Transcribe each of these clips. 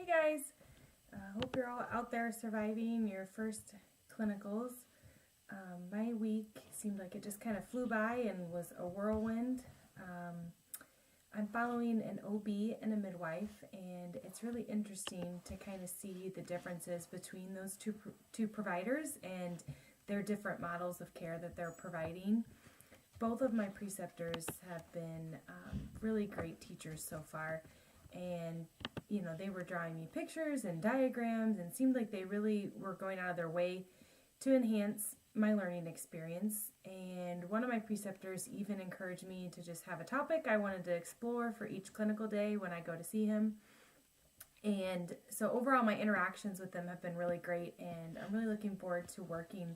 guys, hope you're all out there surviving your first clinicals. My week seemed like it just kind of flew by and was a whirlwind. I'm following an OB and a midwife, and it's really interesting to kind of see the differences between those two providers and their different models of care that they're providing. Both of my preceptors have been really great teachers so far, and they were drawing me pictures and diagrams and seemed like they really were going out of their way to enhance my learning experience. And one of my preceptors even encouraged me to just have a topic I wanted to explore for each clinical day when I go to see him. And so overall my interactions with them have been really great, and I'm really looking forward to working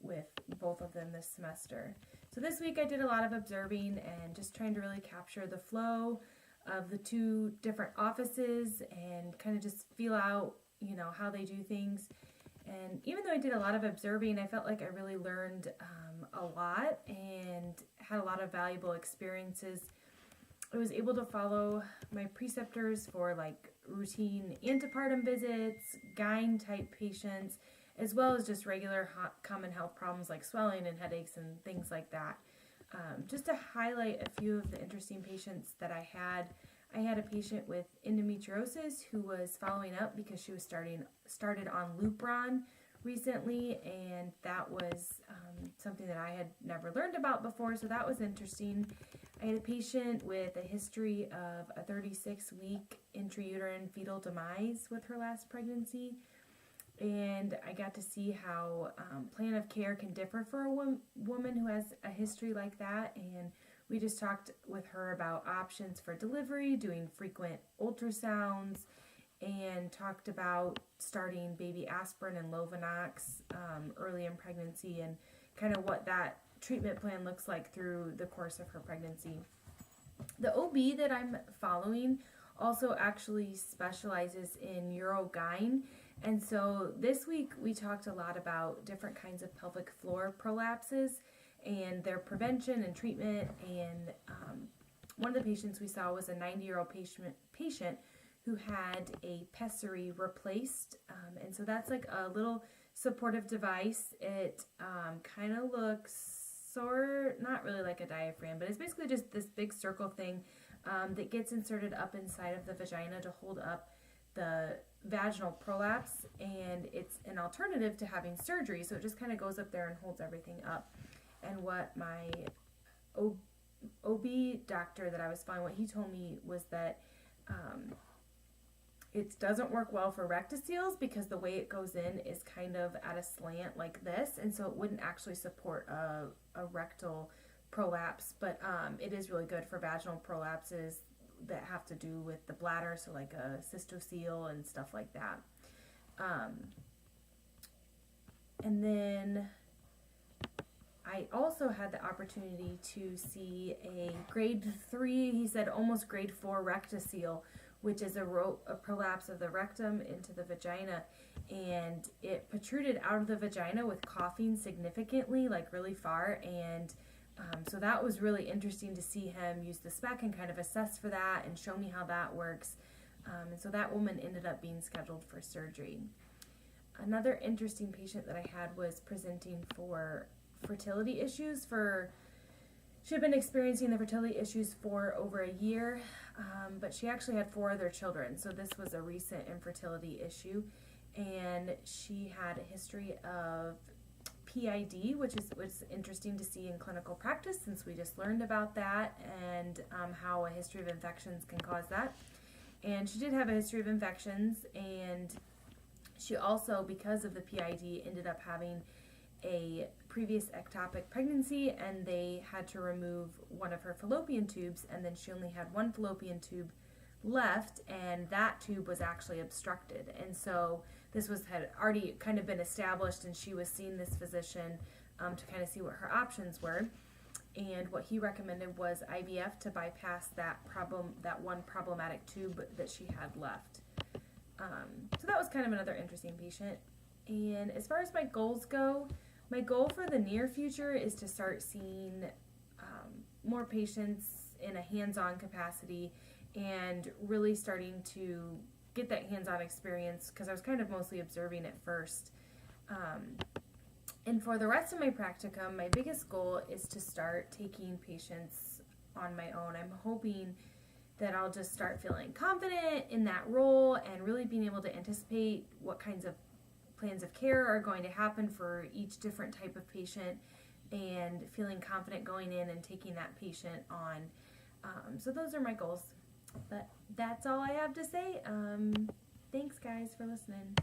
with both of them this semester. So this week I did a lot of observing and just trying to really capture the flow of the two different offices and kind of just feel out, how they do things. And even though I did a lot of observing, I felt like I really learned a lot and had a lot of valuable experiences. I was able to follow my preceptors for like routine antepartum visits, gyne type patients, as well as just regular common health problems like swelling and headaches and things like that. Just to highlight a few of the interesting patients that I had a patient with endometriosis who was following up because she was started on Lupron recently, and that was something that I had never learned about before, so that was interesting. I had a patient with a history of a 36-week intrauterine fetal demise with her last pregnancy, and I got to see how plan of care can differ for a woman who has a history like that. And we just talked with her about options for delivery, doing frequent ultrasounds, and talked about starting baby aspirin and Lovenox early in pregnancy, and kind of what that treatment plan looks like through the course of her pregnancy. The OB that I'm following also actually specializes in urogyne. And so this week we talked a lot about different kinds of pelvic floor prolapses and their prevention and treatment. And one of the patients we saw was a 90-year-old patient who had a pessary replaced. And so that's like a little supportive device. It kind of looks not really like a diaphragm, but it's basically just this big circle thing that gets inserted up inside of the vagina to hold up the vaginal prolapse, and it's an alternative to having surgery, so it just kind of goes up there and holds everything up. And what my OB doctor that I was following, what he told me was that it doesn't work well for rectoceles because the way it goes in is kind of at a slant like this, and so it wouldn't actually support a rectal prolapse, but it is really good for vaginal prolapses that have to do with the bladder, so like a cystocele and stuff like that. And then I also had the opportunity to see a grade 3, he said almost grade 4 rectocele, which is a prolapse of the rectum into the vagina, and it protruded out of the vagina with coughing significantly, like really far, and so that was really interesting to see him use the spec and kind of assess for that and show me how that works. And so that woman ended up being scheduled for surgery. Another interesting patient that I had was presenting for fertility issues. She had been experiencing the fertility issues for over a year, but she actually had 4 other children. So this was a recent infertility issue, and she had a history of PID, which was interesting to see in clinical practice since we just learned about that and how a history of infections can cause that. And she did have a history of infections, and she also, because of the PID, ended up having a previous ectopic pregnancy, and they had to remove one of her fallopian tubes, and then she only had one fallopian tube left, and that tube was actually obstructed. And so this had already kind of been established, and she was seeing this physician to kind of see what her options were. And what he recommended was IVF to bypass that one problematic tube that she had left. So that was kind of another interesting patient. And as far as my goals go, my goal for the near future is to start seeing more patients in a hands-on capacity and really starting to get that hands-on experience because I was kind of mostly observing at first. And for the rest of my practicum, my biggest goal is to start taking patients on my own. I'm hoping that I'll just start feeling confident in that role and really being able to anticipate what kinds of plans of care are going to happen for each different type of patient and feeling confident going in and taking that patient on. So those are my goals. But that's all I have to say. Thanks, guys, for listening.